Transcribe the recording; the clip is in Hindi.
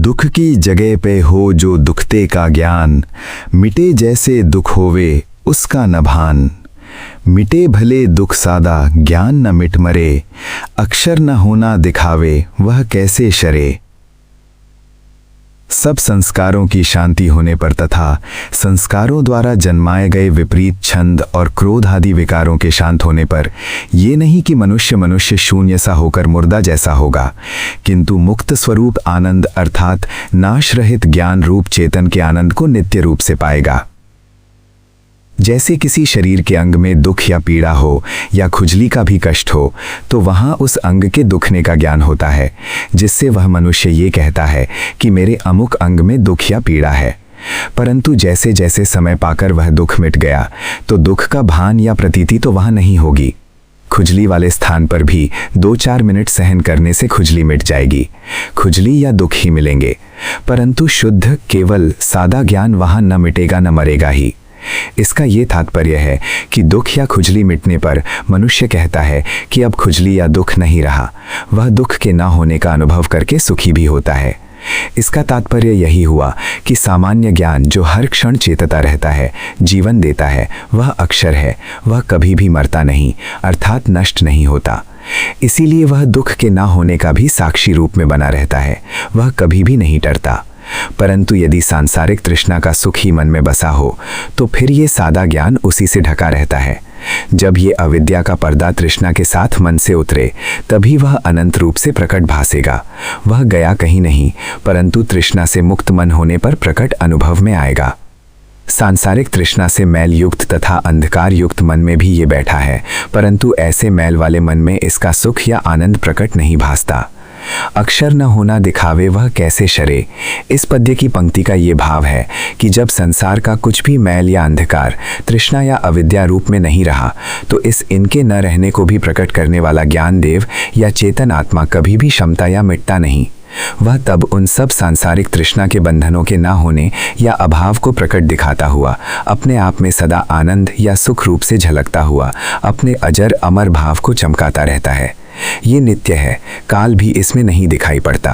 दुख की जगह पे हो जो दुखते का ज्ञान, मिटे जैसे दुख होवे उसका न भान। मिटे भले दुख सादा ज्ञान न मिट मरे, अक्षर न होना दिखावे वह कैसे शरे। सब संस्कारों की शांति होने पर तथा संस्कारों द्वारा जन्माए गए विपरीत छंद और क्रोध आदि विकारों के शांत होने पर ये नहीं कि मनुष्य शून्य सा होकर मुर्दा जैसा होगा, किंतु मुक्त स्वरूप आनंद अर्थात नाश रहित ज्ञान रूप चेतन के आनंद को नित्य रूप से पाएगा। जैसे किसी शरीर के अंग में दुख या पीड़ा हो या खुजली का भी कष्ट हो तो वहाँ उस अंग के दुखने का ज्ञान होता है, जिससे वह मनुष्य ये कहता है कि मेरे अमुक अंग में दुख या पीड़ा है। परंतु जैसे जैसे समय पाकर वह दुख मिट गया तो दुख का भान या प्रतीति तो वहाँ नहीं होगी। खुजली वाले स्थान पर भी 2-4 मिनट सहन करने से खुजली मिट जाएगी, खुजली या दुख ही मिलेंगे, परंतु शुद्ध केवल सादा ज्ञान वहाँ न मिटेगा न मरेगा ही। इसका ये तात्पर्य है कि दुख या खुजली मिटने पर मनुष्य कहता है कि अब खुजली या दुख नहीं रहा, वह दुख के ना होने का अनुभव करके सुखी भी होता है। इसका तात्पर्य यही हुआ कि सामान्य ज्ञान जो हर क्षण चेतता रहता है, जीवन देता है, वह अक्षर है, वह कभी भी मरता नहीं अर्थात नष्ट नहीं होता। इसीलिए वह दुख के ना होने का भी साक्षी रूप में बना रहता है, वह कभी भी नहीं डरता। परंतु यदि सांसारिक तृष्णा का सुख ही मन में बसा हो तो फिर ये सादा ज्ञान उसी से ढका रहता है। जब ये अविद्या का पर्दा तृष्णा के साथ मन से उतरे तभी वह अनंत रूप से प्रकट भासेगा। वह गया कहीं नहीं, परंतु तृष्णा से मुक्त मन होने पर प्रकट अनुभव में आएगा। सांसारिक तृष्णा से मैल युक्त तथा अंधकार युक्त मन में भी ये बैठा है, परंतु ऐसे मैल वाले मन में इसका सुख या आनंद प्रकट नहीं भासता। अक्षर न होना दिखावे वह कैसे शरे। इस पद्य की पंक्ति का ये भाव है कि जब संसार का कुछ भी मैल या अंधकार तृष्णा या अविद्या रूप में नहीं रहा तो इस इनके न रहने को भी प्रकट करने वाला ज्ञान देव या चेतन आत्मा कभी भी क्षमता या मिटता नहीं। वह तब उन सब सांसारिक तृष्णा के बंधनों के ना होने या अभाव को प्रकट दिखाता हुआ अपने आप में सदा आनंद या सुख रूप से झलकता हुआ अपने अजर अमर भाव को चमकाता रहता है। ये नित्य है, काल भी इसमें नहीं दिखाई पड़ता।